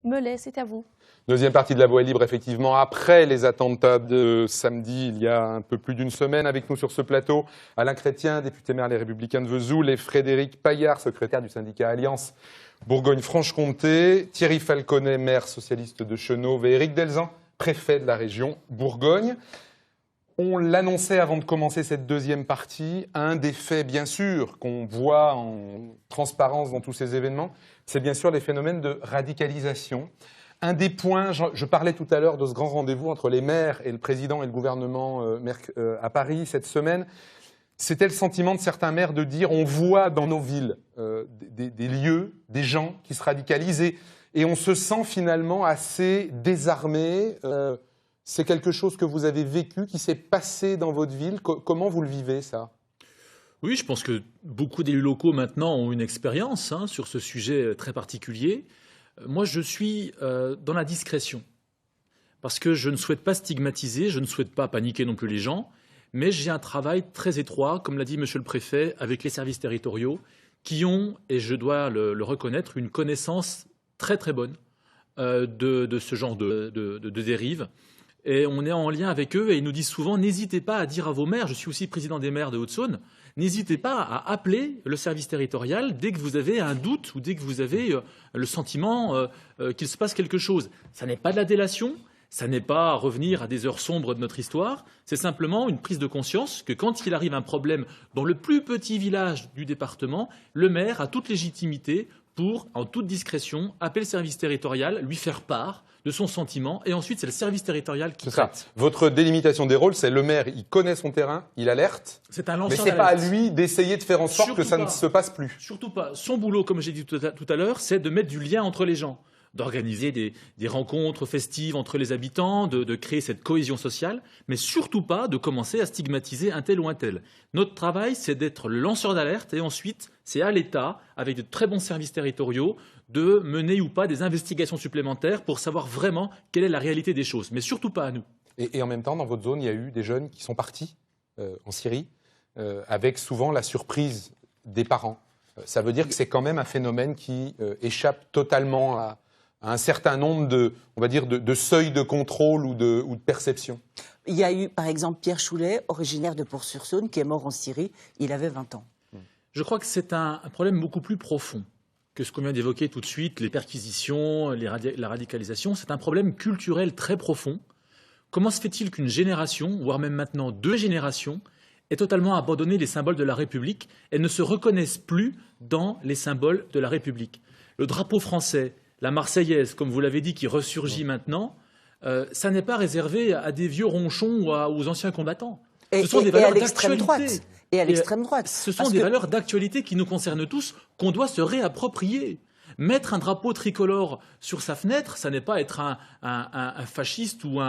Melay, c'est à vous. Deuxième partie de La Voix est libre, effectivement, après les attentats de samedi, il y a un peu plus d'une semaine. Avec nous sur ce plateau, Alain Chrétien, député maire Les Républicains de Vesoul, et Frédéric Paillard, secrétaire du syndicat Alliance Bourgogne-Franche-Comté, Thierry Falconet, maire socialiste de Chenôve, et Éric Delzan, préfet de la région Bourgogne. On l'annonçait avant de commencer cette deuxième partie, un des faits, bien sûr, qu'on voit en transparence dans tous ces événements, c'est bien sûr les phénomènes de radicalisation. Un des points, je parlais tout à l'heure de ce grand rendez-vous entre les maires et le président et le gouvernement à Paris cette semaine, c'était le sentiment de certains maires de dire on voit dans nos villes des lieux, des gens qui se radicalisent et on se sent finalement assez désarmé. C'est quelque chose que vous avez vécu, qui s'est passé dans votre ville. Comment vous le vivez, ça ? Oui, je pense que beaucoup d'élus locaux maintenant ont une expérience sur ce sujet très particulier. Moi, je suis dans la discrétion, parce que je ne souhaite pas stigmatiser, je ne souhaite pas paniquer non plus les gens, mais j'ai un travail très étroit, comme l'a dit Monsieur le Préfet, avec les services territoriaux, qui ont, et je dois le reconnaître, une connaissance très très bonne de ce genre de dérive. Et on est en lien avec eux et ils nous disent souvent, n'hésitez pas à dire à vos maires, je suis aussi président des maires de Haute-Saône, n'hésitez pas à appeler le service territorial dès que vous avez un doute ou dès que vous avez le sentiment qu'il se passe quelque chose. Ça n'est pas de la délation, ça n'est pas revenir à des heures sombres de notre histoire, c'est simplement une prise de conscience que quand il arrive un problème dans le plus petit village du département, le maire a toute légitimité pour, en toute discrétion, appeler le service territorial, lui faire part de son sentiment, et ensuite c'est le service territorial qui traite. Votre délimitation des rôles, c'est le maire, il connaît son terrain, il alerte, c'est un lanceur mais c'est pas à lui d'essayer de faire en sorte que ça ne se passe plus. Surtout pas. Son boulot, comme j'ai dit tout à l'heure, c'est de mettre du lien entre les gens, d'organiser des rencontres festives entre les habitants, de créer cette cohésion sociale, mais surtout pas de commencer à stigmatiser un tel ou un tel. Notre travail, c'est d'être le lanceur d'alerte, et ensuite, c'est à l'État, avec de très bons services territoriaux, de mener ou pas des investigations supplémentaires pour savoir vraiment quelle est la réalité des choses, mais surtout pas à nous. Et en même temps, dans votre zone, il y a eu des jeunes qui sont partis en Syrie, avec souvent la surprise des parents. Ça veut dire que c'est quand même un phénomène qui échappe totalement à un certain nombre de seuils de contrôle ou de perception. Il y a eu, par exemple, Pierre Choulet, originaire de Port-sur-Saône, qui est mort en Syrie. Il avait 20 ans. Je crois que c'est un problème beaucoup plus profond que ce qu'on vient d'évoquer tout de suite, les perquisitions, la radicalisation. C'est un problème culturel très profond. Comment se fait-il qu'une génération, voire même maintenant 2 générations, ait totalement abandonné les symboles de la République et ne se reconnaissent plus dans les symboles de la République ? Le drapeau français, la Marseillaise, comme vous l'avez dit, qui ressurgit maintenant, ça n'est pas réservé à des vieux ronchons ou aux anciens combattants. Ce sont des valeurs d'actualité. Et à l'extrême droite. Ce sont des valeurs d'actualité qui nous concernent tous, qu'on doit se réapproprier. Mettre un drapeau tricolore sur sa fenêtre, ça n'est pas être un fasciste ou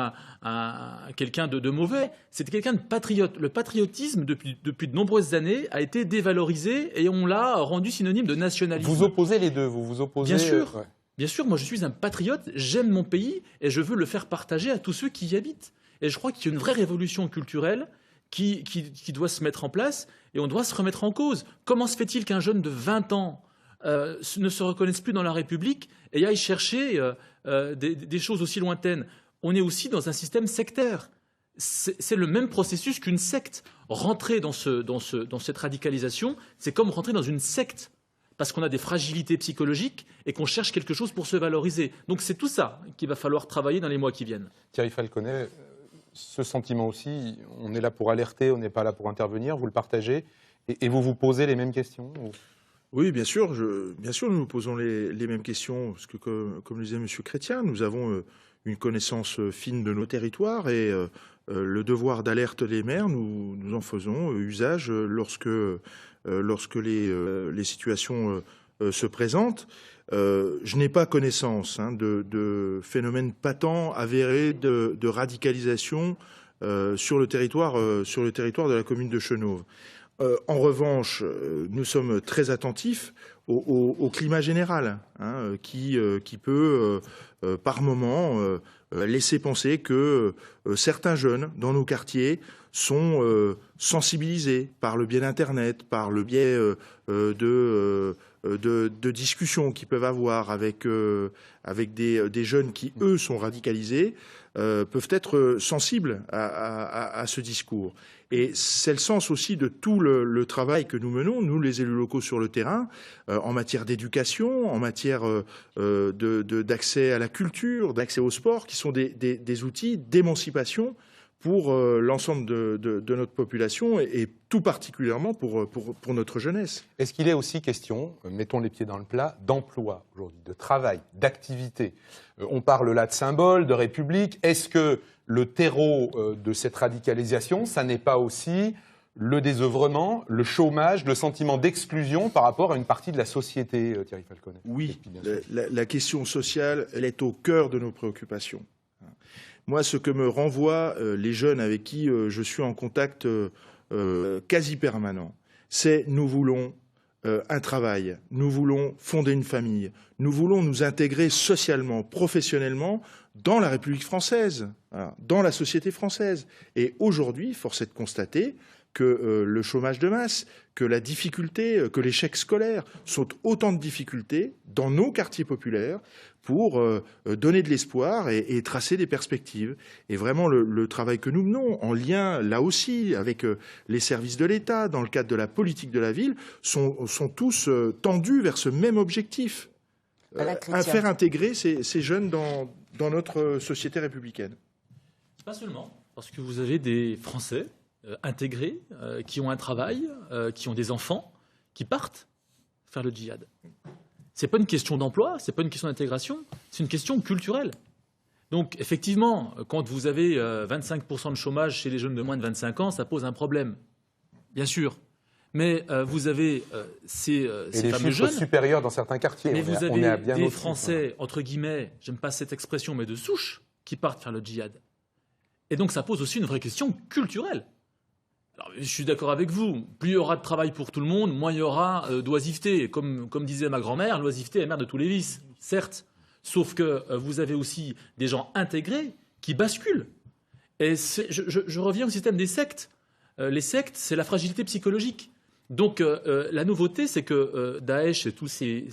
quelqu'un de mauvais, c'est quelqu'un de patriote. Le patriotisme, depuis de nombreuses années, a été dévalorisé et on l'a rendu synonyme de nationalisme. Vous opposez les deux, vous opposez... Bien sûr. Bien sûr, moi je suis un patriote, j'aime mon pays et je veux le faire partager à tous ceux qui y habitent. Et je crois qu'il y a une vraie révolution culturelle qui doit se mettre en place et on doit se remettre en cause. Comment se fait-il qu'un jeune de 20 ans ne se reconnaisse plus dans la République et aille chercher des choses aussi lointaines ? On est aussi dans un système sectaire. C'est le même processus qu'une secte. Rentrer dans cette radicalisation, c'est comme rentrer dans une secte, parce qu'on a des fragilités psychologiques et qu'on cherche quelque chose pour se valoriser. Donc c'est tout ça qu'il va falloir travailler dans les mois qui viennent. Thierry Falconet, ce sentiment aussi, on est là pour alerter, on n'est pas là pour intervenir, vous le partagez, et vous vous posez les mêmes questions ou... Oui, bien sûr, nous nous posons les mêmes questions, parce que comme le disait M. Chrétien, nous avons une connaissance fine de nos territoires et le devoir d'alerte des maires, nous en faisons usage lorsque les situations se présentent. Je n'ai pas connaissance de phénomènes patents avérés de radicalisation sur le territoire de la commune de Chenôve. En revanche, nous sommes très attentifs au climat général, qui peut, par moment, laisser penser que certains jeunes dans nos quartiers sont sensibilisés par le biais d'Internet, par le biais de discussions qu'ils peuvent avoir avec des jeunes qui, eux, sont radicalisés, peuvent être sensibles à ce discours. Et c'est le sens aussi de tout le travail que nous menons, nous les élus locaux sur le terrain, en matière d'éducation, en matière d'accès à la culture, d'accès au sport, qui sont des outils d'émancipation pour l'ensemble de notre population et tout particulièrement pour notre jeunesse. Est-ce qu'il est aussi question, mettons les pieds dans le plat, d'emploi aujourd'hui, de travail, d'activité? On parle là de symboles, de république. Est-ce que le terreau de cette radicalisation, ça n'est pas aussi le désœuvrement, le chômage, le sentiment d'exclusion par rapport à une partie de la société, Thierry Falconet? Oui, la question sociale, elle est au cœur de nos préoccupations. Moi, ce que me renvoient les jeunes avec qui je suis en contact quasi permanent, c'est nous voulons un travail, nous voulons fonder une famille, nous voulons nous intégrer socialement, professionnellement dans la République française, dans la société française. Et aujourd'hui, force est de constater que le chômage de masse, que la difficulté, que l'échec scolaire sont autant de difficultés dans nos quartiers populaires pour donner de l'espoir et tracer des perspectives. Et vraiment, le travail que nous menons, en lien, là aussi, avec les services de l'État, dans le cadre de la politique de la ville, sont tous tendus vers ce même objectif. Faire intégrer ces jeunes dans notre société républicaine. Pas seulement, parce que vous avez des Français intégrés, qui ont un travail, qui ont des enfants, qui partent faire le djihad. Ce n'est pas une question d'emploi, ce n'est pas une question d'intégration, c'est une question culturelle. Donc effectivement, quand vous avez 25% de chômage chez les jeunes de moins de 25 ans, ça pose un problème, bien sûr. Mais vous avez ces fameux jeunes supérieurs dans certains quartiers. Mais vous avez des Français, entre guillemets, j'aime pas cette expression, mais de souche, qui partent faire le djihad. Et donc ça pose aussi une vraie question culturelle. Alors, je suis d'accord avec vous, plus il y aura de travail pour tout le monde, moins il y aura d'oisiveté. Comme disait ma grand-mère, l'oisiveté est mère de tous les vices, certes. Sauf que vous avez aussi des gens intégrés qui basculent. Et je reviens au système des sectes. Les sectes, c'est la fragilité psychologique. Donc la nouveauté, c'est que Daesh et tous ces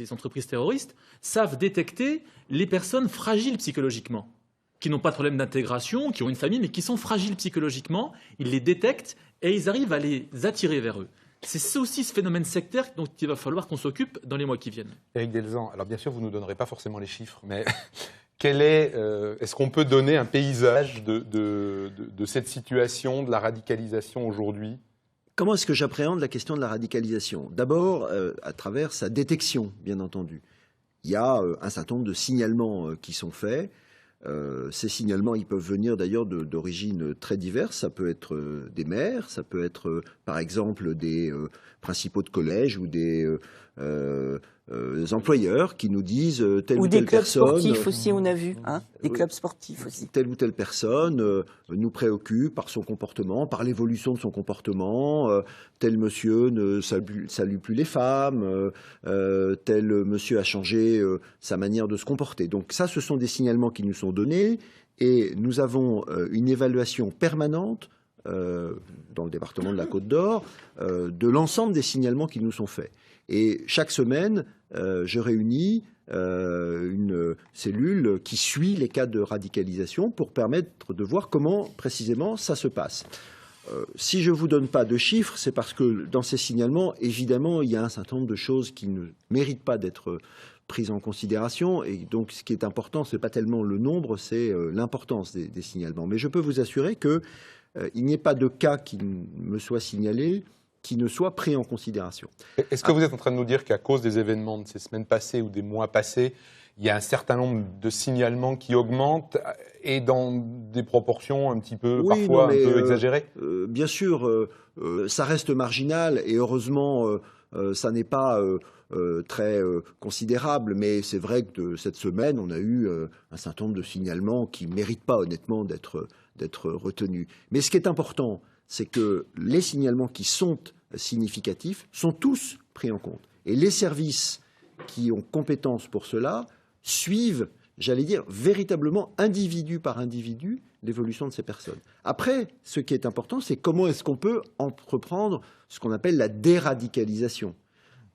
entreprises terroristes savent détecter les personnes fragiles psychologiquement, qui n'ont pas de problème d'intégration, qui ont une famille, mais qui sont fragiles psychologiquement. Ils les détectent et ils arrivent à les attirer vers eux. C'est aussi ce phénomène sectaire dont il va falloir qu'on s'occupe dans les mois qui viennent. Éric Delzan, alors bien sûr, vous ne nous donnerez pas forcément les chiffres, mais est-ce qu'on peut donner un paysage de cette situation, de la radicalisation aujourd'hui ? Comment est-ce que j'appréhende la question de la radicalisation ? D'abord, à travers sa détection, bien entendu. Il y a un certain nombre de signalements qui sont faits. Ces signalements, ils peuvent venir d'ailleurs d'origines très diverses. Ça peut être des maires, ça peut être par exemple des principaux de collège ou des employeurs qui nous disent telle ou telle personne... Ou des clubs sportifs aussi, on a vu. Des clubs sportifs aussi. Telle ou telle personne nous préoccupe par son comportement, par l'évolution de son comportement. Tel monsieur ne salue plus les femmes. Tel monsieur a changé sa manière de se comporter. Donc ça, ce sont des signalements qui nous sont donnés. Et nous avons une évaluation permanente dans le département de la Côte d'Or de l'ensemble des signalements qui nous sont faits. Et chaque semaine, je réunis une cellule qui suit les cas de radicalisation pour permettre de voir comment précisément ça se passe. Si je ne vous donne pas de chiffres, c'est parce que dans ces signalements, évidemment, il y a un certain nombre de choses qui ne méritent pas d'être prises en considération. Et donc, ce qui est important, ce n'est pas tellement le nombre, c'est l'importance des signalements. Mais je peux vous assurer qu'il n'y ait pas de cas qui me soient signalés qui ne soit pris en considération. Est-ce que vous êtes en train de nous dire qu'à cause des événements de ces semaines passées ou des mois passés, il y a un certain nombre de signalements qui augmentent et dans des proportions un petit peu, parfois un peu exagérées ? Bien sûr, ça reste marginal et heureusement, ça n'est pas très considérable, mais c'est vrai que cette semaine, on a eu un certain nombre de signalements qui ne méritent pas honnêtement d'être retenus. Mais ce qui est important, c'est que les signalements qui sont significatifs sont tous pris en compte. Et les services qui ont compétence pour cela suivent j'allais dire, véritablement individu par individu, l'évolution de ces personnes. Après, ce qui est important, c'est comment est-ce qu'on peut entreprendre ce qu'on appelle la déradicalisation.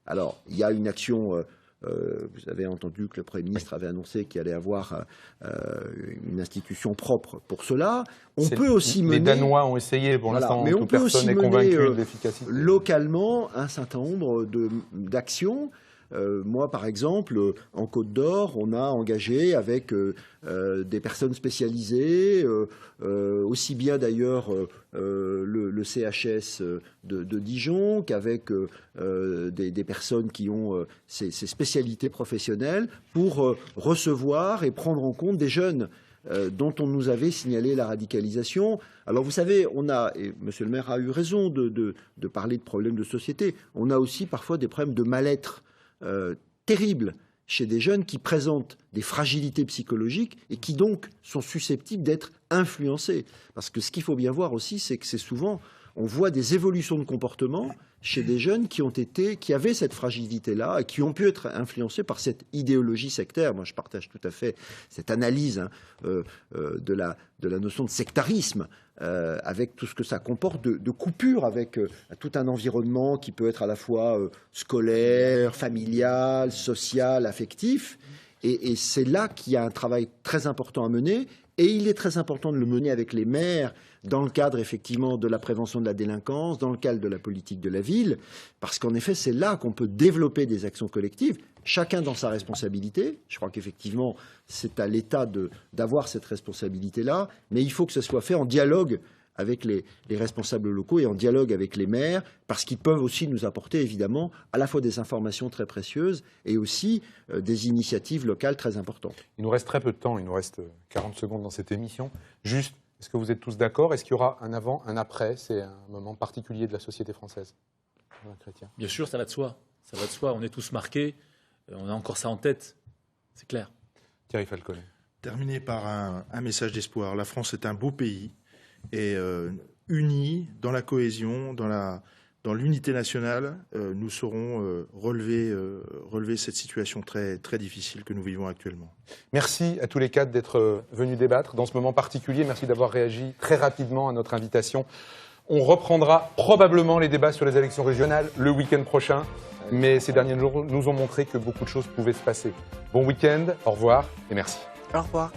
Alors, il y a une action, vous avez entendu que le Premier ministre avait annoncé qu'il allait avoir une institution propre pour cela. On peut aussi mener... Les Danois ont essayé, pour l'instant, mais on peut personne aussi n'est mener convaincu de l'efficacité. localement un certain nombre d'actions. Moi, par exemple, en Côte d'Or, on a engagé avec des personnes spécialisées, aussi bien d'ailleurs le CHS de Dijon qu'avec des personnes qui ont ces spécialités professionnelles pour recevoir et prendre en compte des jeunes dont on nous avait signalé la radicalisation. Alors vous savez, on a, et Monsieur le maire a eu raison de parler de problèmes de société, on a aussi parfois des problèmes de mal-être terribles chez des jeunes qui présentent des fragilités psychologiques et qui donc sont susceptibles d'être influencés. Parce que ce qu'il faut bien voir aussi, c'est que c'est souvent, on voit des évolutions de comportement chez des jeunes qui avaient cette fragilité-là et qui ont pu être influencés par cette idéologie sectaire. Moi, je partage tout à fait cette analyse de la notion de sectarisme, avec tout ce que ça comporte de coupure avec tout un environnement qui peut être à la fois scolaire, familial, social, affectif. Et c'est là qu'il y a un travail très important à mener. Et il est très important de le mener avec les maires dans le cadre effectivement de la prévention de la délinquance, dans le cadre de la politique de la ville, parce qu'en effet, c'est là qu'on peut développer des actions collectives, chacun dans sa responsabilité. Je crois qu'effectivement, c'est à l'État d'avoir cette responsabilité-là, mais il faut que ce soit fait en dialogue avec les responsables locaux et en dialogue avec les maires, parce qu'ils peuvent aussi nous apporter évidemment à la fois des informations très précieuses et aussi des initiatives locales très importantes. Il nous reste très peu de temps, il nous reste 40 secondes dans cette émission. Juste, est-ce que vous êtes tous d'accord? Est-ce qu'il y aura un avant, un après? C'est un moment particulier de la société française. Chrétien. Bien sûr, ça va de soi. Ça va de soi. On est tous marqués. On a encore ça en tête. C'est clair. Thierry Falconet. Terminer par un message d'espoir. La France est un beau pays et unis dans la cohésion, dans l'unité nationale, nous saurons relever cette situation très, très difficile que nous vivons actuellement. Merci à tous les quatre d'être venus débattre dans ce moment particulier. Merci d'avoir réagi très rapidement à notre invitation. On reprendra probablement les débats sur les élections régionales le week-end prochain, mais ces derniers jours nous ont montré que beaucoup de choses pouvaient se passer. Bon week-end, au revoir et merci. Au revoir.